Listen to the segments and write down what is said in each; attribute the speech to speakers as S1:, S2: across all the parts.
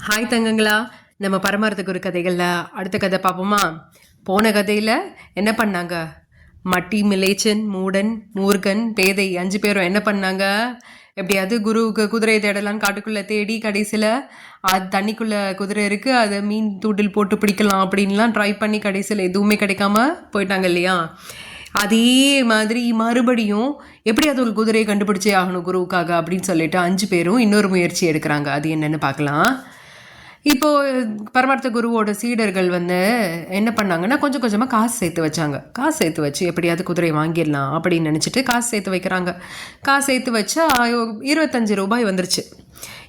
S1: Hi தங்கங்களா. நம்ம பரமாரத்துக்கு ஒரு கதைகளில் அடுத்த கதை பார்ப்போமா? போன கதையில் என்ன பண்ணாங்க? மட்டி, மிலேச்சன், மூடன், மூர்கன், பேதை 5 பேரும் என்ன பண்ணாங்க? எப்படியாவது குருவுக்கு குதிரையை தேடலான்னு காட்டுக்குள்ளே தேடி கடைசியில் அது தண்ணிக்குள்ளே குதிரை இருக்குது, அதை மீன் தூண்டில் போட்டு பிடிக்கலாம் அப்படின்லாம் ட்ரை பண்ணி கடைசியில் எதுவுமே கிடைக்காம போயிட்டாங்க இல்லையா? அதே மாதிரி மறுபடியும் எப்படியாவது ஒரு குதிரையை கண்டுபிடிச்சே ஆகணும் குருவுக்காக அப்படின்னு சொல்லிட்டு 5 பேரும் இன்னொரு முயற்சி எடுக்கிறாங்க. அது என்னென்னு பார்க்கலாம். இப்போது பரமார்த்த குருவோட சீடர்கள் என்ன பண்ணாங்கன்னா, கொஞ்சம் கொஞ்சமாக காசு சேர்த்து வச்சாங்க. காசு சேர்த்து வச்சு எப்படியாவது குதிரை வாங்கிடலாம் அப்படின்னு நினச்சிட்டு காசு சேர்த்து வைக்கிறாங்க. காசு சேர்த்து வச்சா 25 ரூபாய் வந்துருச்சு.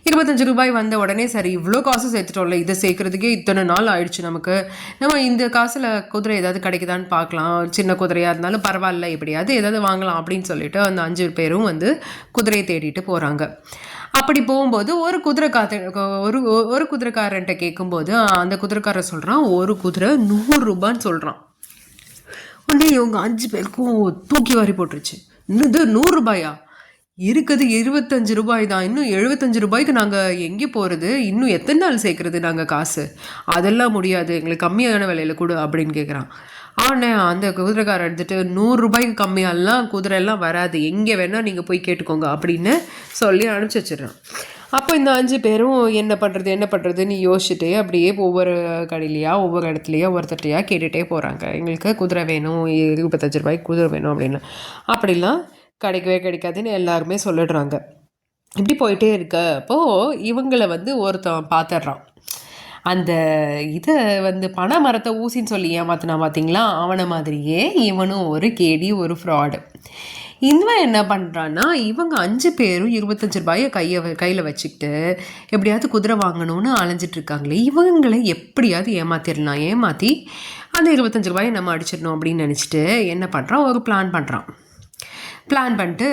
S1: 25 ரூபாய் வந்த உடனே சரி, இவ்வளோ காசு சேர்த்துட்டோம்ல, இதை சேர்க்குறதுக்கே இத்தனை நாள் ஆயிடுச்சு நமக்கு, நம்ம இந்த காசில் குதிரை ஏதாவது கிடைக்குதான்னு பார்க்கலாம், சின்ன குதிரையாக இருந்தாலும் பரவாயில்ல, எப்படியாவது ஏதாவது வாங்கலாம் அப்படின்னு சொல்லிட்டு அந்த 5 பேரும் குதிரையை தேடிட்டு போகிறாங்க. அப்படி போகும்போது ஒரு குதிரைக்காரன்ட்ட கேட்கும்போது அந்த குதிரைக்காரர் சொல்கிறான், ஒரு குதிரை 100 ரூபான்னு சொல்கிறான். உடனே இவங்க 5 பேருக்கும் தூக்கி வாரி போட்டுருச்சு. இன்னது 100 ரூபாயா? இருக்குது 25 ரூபாய் தான். இன்னும் 75 ரூபாய்க்கு நாங்கள் எங்கே போகிறது? இன்னும் எத்தனை நாள் சேர்க்குறது நாங்கள் காசு? அதெல்லாம் முடியாது, எங்களுக்கு கம்மியான விலையில் கொடு அப்படின்னு கேட்குறான். ஆனால் அந்த குதிரைக்காரர் எடுத்துகிட்டு 100 ரூபாய்க்கு கம்மியாலாம் குதிரையெல்லாம் வராது, எங்கே வேணால் நீங்கள் போய் கேட்டுக்கோங்க அப்படின்னு சொல்லி அனுப்பிச்சி வச்சிடறான். அப்போ இந்த 5 பேரும் என்ன பண்ணுறதுன்னு யோசிச்சுட்டு அப்படியே ஒவ்வொரு கடையிலையா ஒவ்வொரு இடத்துலையா ஒருத்தட்டையாக கேட்டுகிட்டே போகிறாங்க. எங்களுக்கு குதிரை வேணும், 25 ரூபாய்க்கு குதிரை வேணும் அப்படின்னு. அப்படிலாம் கிடைக்கவே கிடைக்காதுன்னு எல்லாருமே சொல்லிடுறாங்க. இப்படி போயிட்டே இருக்க அப்போது இவங்களை ஒருத்தன் பார்த்துட்றான். அந்த இதை பனை மரத்தை ஊசின்னு சொல்லி ஏமாத்தினா பார்த்தீங்களா, அவனை மாதிரியே இவனும் ஒரு கேடி, ஒரு ஃப்ராடு. இவன் என்ன பண்ணுறான்னா, இவங்க 5 பேரும் 25 ரூபாயை கையில் வச்சுக்கிட்டு எப்படியாவது குதிரை வாங்கணும்னு அலைஞ்சிட்ருக்காங்களே, இவங்களை எப்படியாவது ஏமாற்றி அந்த 25 ரூபாயை நம்ம அடிச்சிடணும் அப்படின்னு நினச்சிட்டு என்ன பண்ணுறான், ஒரு பிளான் பண்ணிட்டு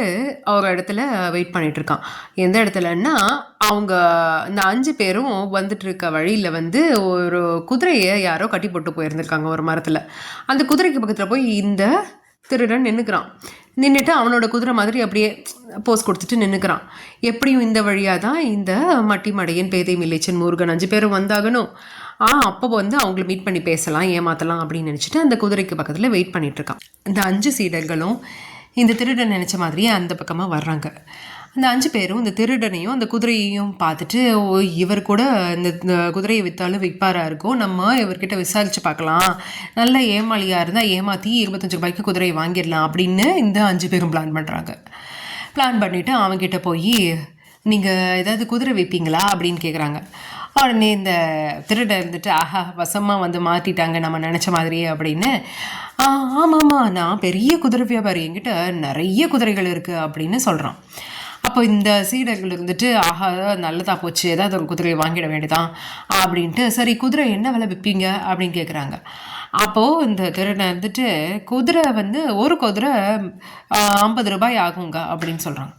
S1: ஒரு இடத்துல வெயிட் பண்ணிகிட்ருக்கான். எந்த இடத்துலன்னா, அவங்க இந்த 5 பேரும் வந்துட்டுருக்க வழியில் ஒரு குதிரையை யாரோ கட்டி போட்டு போயிருந்துருக்காங்க ஒரு மரத்தில். அந்த குதிரைக்கு பக்கத்தில் போய் இந்த திருடன் நின்றுட்டு அவனோட குதிரை மாதிரி அப்படியே போஸ் கொடுத்துட்டு நின்றுக்கிறான். எப்படியும் இந்த வழியாக தான் இந்த மட்டி, மடையன், பேதை, மிலேச்சன், முருகன் 5 பேரும் வந்தாகணும். அப்போ அவங்கள மீட் பண்ணி பேசலாம், ஏமாற்றலாம் அப்படின்னு நினச்சிட்டு அந்த குதிரைக்கு பக்கத்தில் வெயிட் பண்ணிகிட்ருக்கான். இந்த 5 சீடர்களும் இந்த திருடன் நினச்ச மாதிரியே அந்த பக்கமாக வர்றாங்க. அந்த 5 பேரும் இந்த திருடனையும் அந்த குதிரையையும் பார்த்துட்டு, இவர் கூட இந்த குதிரையை விற்றாலும் விற்பாராக இருக்கும், நம்ம இவர்கிட்ட விசாரித்து பார்க்கலாம், நல்ல ஏமாளியாக இருந்தால் ஏமாற்றி 25 ரூபாய்க்கு குதிரையை வாங்கிடலாம் அப்படின்னு இந்த 5 பேரும் பிளான் பண்ணுறாங்க. பிளான் பண்ணிவிட்டு அவங்ககிட்ட போய், நீங்கள் ஏதாவது குதிரை விற்பீங்களா அப்படின்னு கேட்குறாங்க. உடனே இந்த திருடன் ஆஹா வசமாக மாற்றிட்டாங்க நம்ம நினச்ச மாதிரியே அப்படின்னு, ஆமாம்மா நான் பெரிய குதிரை வியாபாரி, என்கிட்ட நிறைய குதிரைகள் இருக்குது அப்படின்னு சொல்கிறான். அப்போ இந்த சீடர்கள் ஆஹா நல்லதாக போச்சு, ஏதாவது ஒரு குதிரையை வாங்கிட வேண்டியதான் அப்படின்ட்டு, சரி குதிரை என்ன விலை விற்பீங்க அப்படின்னு கேட்குறாங்க. அப்போது இந்த திருடன் குதிரை ஒரு குதிரை 50 ரூபாய் ஆகுங்க அப்படின்னு சொல்கிறாங்க.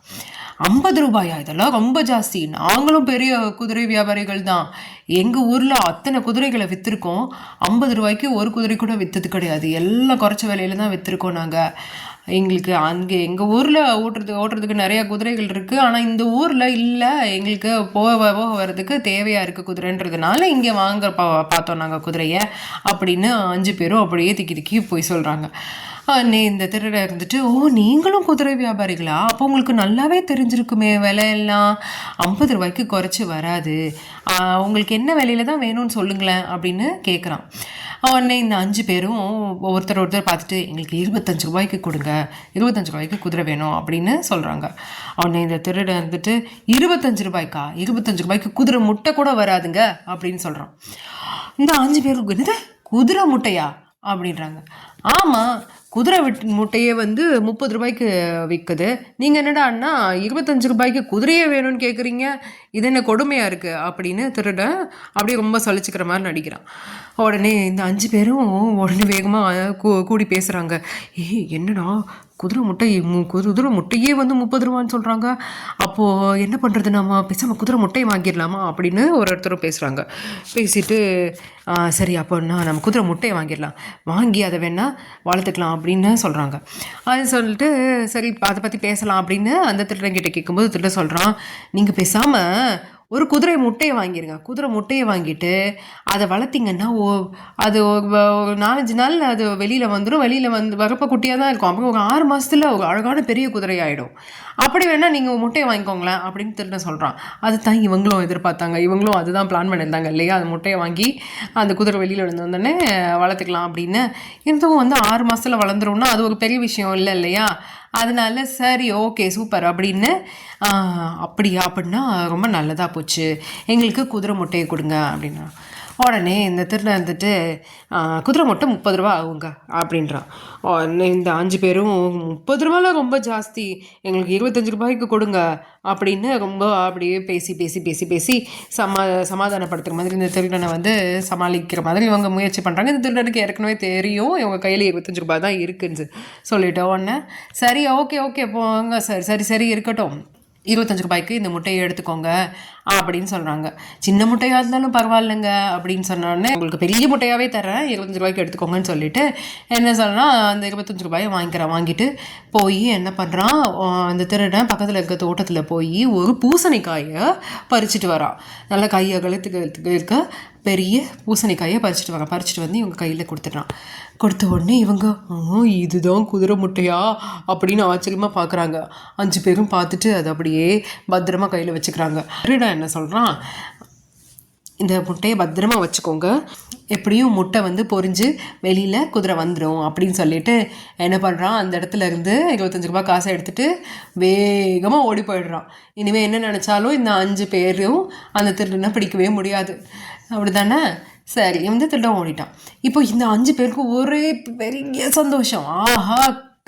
S1: 50 ரூபாயா? இதெல்லாம் ரொம்ப ஜாஸ்தி, நாங்களும் பெரிய குதிரை வியாபாரிகள் தான், எங்கள் ஊரில் அத்தனை குதிரைகளை விற்றுருக்கோம், 50 ரூபாய்க்கு ஒரு குதிரை கூட விற்றது கிடையாது, எல்லாம் குறைச்ச விலையில தான் விற்றுருக்கோம் நாங்கள். எங்களுக்கு அங்கே எங்கள் ஊரில் ஓட்டுறதுக்கு நிறையா குதிரைகள் இருக்குது, ஆனால் இந்த ஊரில் இல்லை, எங்களுக்கு போக வர்றதுக்கு தேவையாக இருக்குது குதிரைன்றதுனால இங்கே வாங்க பார்த்தோம் நாங்கள் குதிரையை அப்படின்னு 5 பேரும் அப்படியே திக்கி போய் சொல்கிறாங்க. இந்த திருடன் ஓ நீங்களும் குதிரை வியாபாரிகளா? அப்போ உங்களுக்கு நல்லாவே தெரிஞ்சிருக்குமே, விலையெல்லாம் 50 ரூபாய்க்கு குறைச்சி வராது, உங்களுக்கு என்ன விலையில தான் வேணும்னு சொல்லுங்களேன் அப்படின்னு கேட்குறான். உடனே இந்த 5 பேரும் ஒருத்தர் பார்த்துட்டு, எங்களுக்கு 25 ரூபாய்க்கு கொடுங்க, 25 ரூபாய்க்கு குதிரை வேணும் அப்படின்னு சொல்கிறாங்க. உடனே இந்த திருடன் 25 ரூபாய்க்கா? 25 ரூபாய்க்கு குதிரை முட்டை கூட வராதுங்க அப்படின்னு சொல்கிறான். இந்த 5 பேருக்கு என்னது குதிரை முட்டையா அப்படின்றாங்க. ஆமாம், குதிரை முட்டையே 30 ரூபாய்க்கு விற்குது, நீங்கள் என்னடான்னா 25 ரூபாய்க்கு குதிரையே வேணும்னு கேட்குறீங்க, இது என்ன கொடுமையாக இருக்குது அப்படின்னு திருடன் அப்படியே ரொம்ப சலிச்சுக்கிற மாதிரி நடிக்கிறான். உடனே இந்த 5 பேரும் உடனே வேகமாக கூடி பேசுகிறாங்க. என்னடா குதிரை முட்டையே 30 ரூபான்னு சொல்கிறாங்க, அப்போது என்ன பண்ணுறது, நம்ம பேசாமல் குதிரை முட்டையை வாங்கிடலாமா அப்படின்னு ஒருத்தரும் பேசுகிறாங்க. பேசிட்டு சரி அப்போன்னா நம்ம குதிரை முட்டையை வாங்கி அதை வேணால் வளர்த்துக்கலாம் அப்படின்னு சொல்கிறாங்க. அது சொல்லிட்டு சரி அதை பற்றி பேசலாம் அப்படின்னு அந்த திருடங்கிட்ட கேட்கும்போது திருட சொல்கிறான், நீங்கள் பேசாமல் ஒரு குதிரை முட்டையை வாங்கிடுங்க. குதிரை முட்டையை வாங்கிட்டு அதை வளர்த்திங்கன்னா அது ஒரு 4-5 நாள் அது வெளியில் வந்துடும். வெளியில் வரப்போ குட்டியாக தான் இருக்கும். அப்புறம் ஒரு 6 மாதத்தில் ஒரு அழகான பெரிய குதிரை ஆகிடும். அப்படி வேணால் நீங்கள் முட்டையை வாங்கிக்கோங்களேன் அப்படின்னு திருடன் சொல்கிறான். அது தான் இவங்களும் எதிர்பார்த்தாங்க. இவங்களும் அதுதான் பிளான் பண்ணியிருந்தாங்க இல்லையா? அந்த முட்டையை வாங்கி அந்த குதிரை வெளியில் வந்தோடனே வளர்த்துக்கலாம் அப்படின்னு. இதுவும் 6 மாதத்தில் வளர்ந்துரும்னா அது ஒரு பெரிய விஷயம் இல்லை இல்லையா? அதனால சரி ஓகே சூப்பர் அப்படின்னு அப்படியா அப்படின்னா ரொம்ப நல்லதாக போச்சு, எங்களுக்கு குதிரை முட்டையை கொடுங்க அப்படின்னா. உடனே இந்த திருடன் வந்துட்டு குதிரை முட்டை 30 ரூபா ஆகுங்க அப்படின்றான். இந்த 5 பேரும் 30 ரூபாலாம் ரொம்ப ஜாஸ்தி, எங்களுக்கு 25 ரூபாய்க்கு கொடுங்க அப்படின்னு ரொம்ப அப்படியே பேசி பேசி பேசி பேசி சமாதானப்படுத்துகிற மாதிரி இந்த திருடனை சமாளிக்கிற மாதிரி இவங்க முயற்சி பண்ணுறாங்க. இந்த திருடனுக்கு ஏற்கனவே தெரியும் இவங்க கையில் 25 ரூபாய் தான் இருக்குன்னு சொல்லிட்டு உடனே சரி ஓகே ஓகே போங்க சார், சரி சரி இருக்கட்டும், 25 ரூபாய்க்கு இந்த முட்டையை எடுத்துக்கோங்க அப்படின்னு சொல்கிறாங்க. சின்ன முட்டையாக இருந்தாலும் பரவாயில்லைங்க அப்படின்னு சொன்னோடனே உங்களுக்கு பெரிய முட்டையாகவே தரேன், 25 ரூபாய்க்கு எடுத்துக்கோங்கன்னு சொல்லிட்டு என்ன சொல்கிறான், அந்த 25 ரூபாயை வாங்கிட்டு போய் என்ன பண்ணுறான், அந்த திருடன் பக்கத்தில் இருக்க தோட்டத்தில் போய் ஒரு பூசணிக்காயை பறிச்சுட்டு வரான். நல்லா கையை கழுத்துக்கு இருக்க பெரிய பூசணிக்காயை பறிச்சுட்டு வந்து இவங்க கையில் கொடுத்துட்றான். கொடுத்த உடனே இவங்க இதுதான் குதிரை முட்டையா அப்படின்னு ஆச்சரியமாக பார்க்குறாங்க. 5 பேரும் பார்த்துட்டு அதை அப்படியே பத்திரமா கையில் வச்சுக்கிறாங்க. திருடன் என்ன சொல்கிறான், இந்த முட்டையை பத்திரமா வச்சுக்கோங்க, எப்படியும் முட்டை பொரிஞ்சு வெளியில் குதிரை வந்துடும் அப்படின்னு சொல்லிட்டு என்ன பண்ணுறான், அந்த இடத்துல இருந்து 25 ரூபாய் காசை எடுத்துகிட்டு வேகமாக ஓடி போயிடுறான். இனிமேல் என்ன நினச்சாலும் இந்த 5 பேரும் அந்த திருடனை பிடிக்கவே முடியாது, அப்படி தானே? சரி திருடன் ஓடிட்டான். இப்போ இந்த 5 பேருக்கும் ஒரே பெரிய சந்தோஷம். ஆஹா,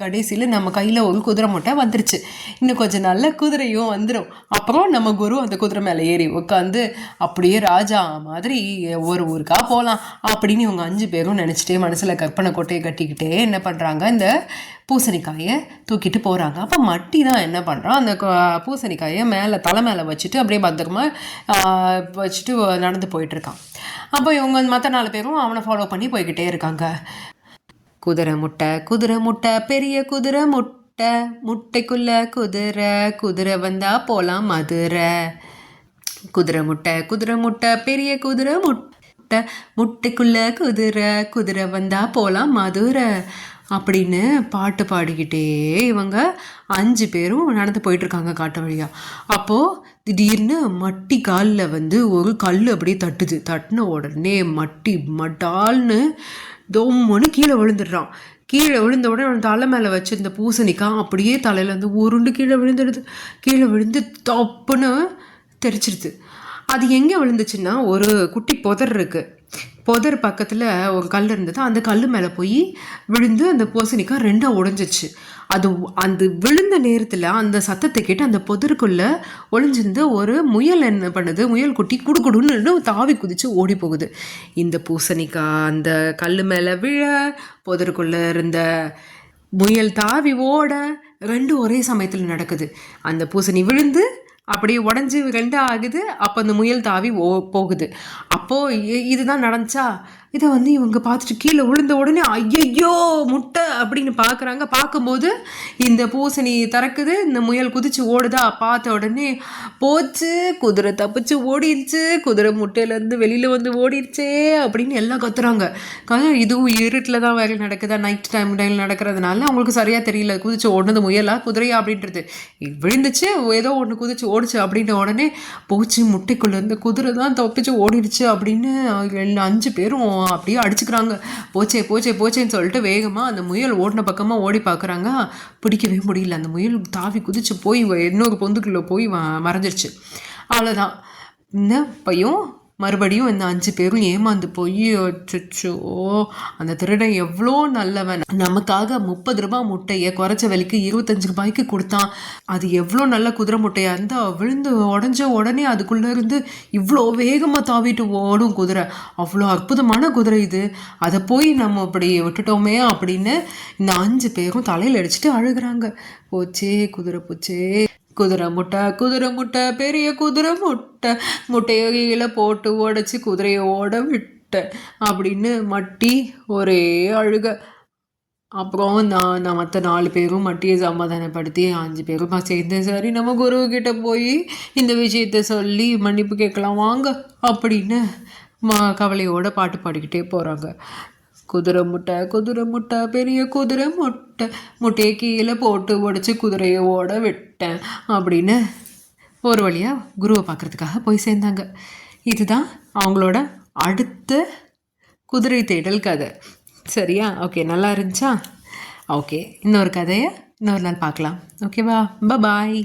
S1: கடைசியில் நம்ம கையில் ஒரு குதிரை முட்டை வந்துருச்சு, இன்னும் கொஞ்சம் நல்ல குதிரையும் வந்துடும். அப்புறம் நம்ம குரு அந்த குதிரை மேலே ஏறி உட்காந்து அப்படியே ராஜா மாதிரி ஒரு ஊருக்காக போகலாம் அப்படின்னு இவங்க 5 பேரும் நினச்சிட்டே மனசில் கற்பனை கோட்டையை கட்டிக்கிட்டே என்ன பண்ணுறாங்க, இந்த பூசணிக்காயை தூக்கிட்டு போகிறாங்க. அப்போ மட்டி தான் என்ன பண்ணுறான், அந்த பூசணிக்காயை தலை மேலே வச்சுட்டு அப்படியே பத்திரமா வச்சுட்டு நடந்து போயிட்டுருக்கான். அப்போ இவங்க மற்ற 4 பேரும் அவனை ஃபாலோ பண்ணி போய்கிட்டே இருக்காங்க. குதிரை முட்டை பெரிய குதிரை முட்டை, முட்டைக்குள்ள குதிரை வந்தா போலாம் மதுரை. குதிரை முட்டை பெரிய குதிரை முட்டை, முட்டைக்குள்ள குதிரை வந்தா போலாம் மதுரை அப்படின்னு பாட்டு பாடிக்கிட்டே இவங்க 5 பேரும் நடந்து போயிட்டுருக்காங்க காட்டு வழியாக. அப்போது திடீர்னு மட்டி காலில் ஒரு கல் அப்படியே தட்டின உடனே மட்டி மட்டால்னு தொம்முன்னு கீழே விழுந்துடுறான். கீழே விழுந்த உடனே அவன் தலை மேலே வச்சுருந்த பூசணிக்காய் அப்படியே தலையிலேருந்து உருண்டு கீழே விழுந்து தப்புன்னு தெரிச்சிருது. அது எங்கே விழுந்துச்சுன்னா ஒரு குட்டி புதர் இருக்குது, புதர் பக்கத்தில் ஒரு கல் இருந்தது, அந்த கல் மேலே போய் விழுந்து அந்த பூசணிக்காய் 2ஆக உடைஞ்சிச்சு. அந்த விழுந்த நேரத்தில் அந்த சத்தத்தை கேட்டு அந்த புதருக்குள்ளே ஒளிஞ்சிருந்த ஒரு முயல் என்ன பண்ணுது, முயல் குட்டி குடுன்னு தாவி குதித்து ஓடி போகுது. இந்த பூசணிக்காய் அந்த கல் மேலே விழ, புதருக்குள்ளே இருந்த முயல் தாவி ஓட, 2 ஒரே சமயத்தில் நடக்குது. அந்த பூசணி விழுந்து அப்படியே உடஞ்சி 2 ஆகுது. அப்போ அந்த முயல் தாவி போகுது. அப்போது இதுதான் நடந்துச்சா? இதை இவங்க பார்த்துட்டு கீழே விழுந்த உடனே ஐயையோ முட்டை அப்படின்னு பார்க்குறாங்க. பார்க்கும்போது இந்த பூசணி திறக்குது, இந்த முயல் குதிச்சு ஓடுதா, பார்த்த உடனே போச்சு, குதிரை தப்பிச்சு ஓடிடுச்சு, குதிரை முட்டையிலேருந்து வெளியில் ஓடிடுச்சே அப்படின்னு எல்லாம் கத்துறாங்க. இதுவும் இருட்டில் தான் வேலை நடக்குதா, நைட் டைம் நடக்கிறதுனால அவங்களுக்கு சரியாக தெரியல குதிச்சு ஓடுனது முயலா குதிரையா அப்படின்றது. விழுந்துச்சு, ஏதோ ஒன்று குதிச்சு ஓடிச்சு அப்படின்ற உடனே போச்சு, முட்டைக்குள்ளேருந்து குதிரை தான் தப்பிச்சு ஓடிடுச்சு அப்படின்னு 5 பேரும் அப்படியே அடிச்சுக்கிறாங்க. போச்சேன்னு சொல்லிட்டு வேகமாக அந்த முயல் ஓடின பக்கமாக ஓடி பார்க்குறாங்க. பிடிக்கவே முடியல. அந்த முயல் தாவி குதிச்சு போய் இன்னொரு பொந்துக்குள்ளே போய் மறைஞ்சிருச்சு. அவ்வளோதான். இந்த பையன் மறுபடியும் இந்த 5 பேரும் ஏமாந்து போய் அச்சோ, அந்த திருடன் எவ்வளோ நல்லவன், நமக்காக 30 ரூபாய் முட்டையை குறைச்ச விலைக்கு 25 ரூபாய்க்கு கொடுத்தான். அது எவ்வளோ நல்ல குதிரை முட்டையாக இருந்தால் விழுந்து உடஞ்ச உடனே அதுக்குள்ளே இருந்து இவ்வளோ வேகமாக தாவிட்டு ஓடும் குதிரை. அவ்வளோ அற்புதமான குதிரை இது, அதை போய் நம்ம அப்படி விட்டுட்டோமே அப்படின்னு இந்த 5 பேரும் தலையில் அடிச்சுட்டு அழுகிறாங்க. போச்சே குதிரை போச்சே, குதிரை முட்டை பெரிய குதிரை முட்டையை கீழே போட்டு உடச்சி குதிரையை ஓட விட்டேன் அப்படின்னு மட்டி ஒரே அழுக.
S2: அப்புறம் நான் மற்ற 4 பேரும் மட்டியை சமாதானப்படுத்தி 5 பேரும் சேர்ந்து சரி நம்ம குருக்கிட்ட போய் இந்த விஷயத்த சொல்லி மன்னிப்பு கேட்கலாம் வாங்க அப்படின்னு கவலையோட பாட்டு பாடிக்கிட்டே போகிறாங்க. குதிரை முட்டை பெரிய குதிரை முட்டையை கீழே போட்டு உடச்சி குதிரையை ஓட விட்டேன் அப்படின்னு ஒரு வழியாக குருவை பார்க்குறதுக்காக போய் சேர்ந்தாங்க. இதுதான் அவங்களோட அடுத்த குதிரை தேடல் கதை. சரியா? ஓகே, நல்லா இருந்துச்சா? ஓகே, இன்னொரு கதையை இன்னொரு நாள் பார்க்கலாம். ஓகேவா? பாய்.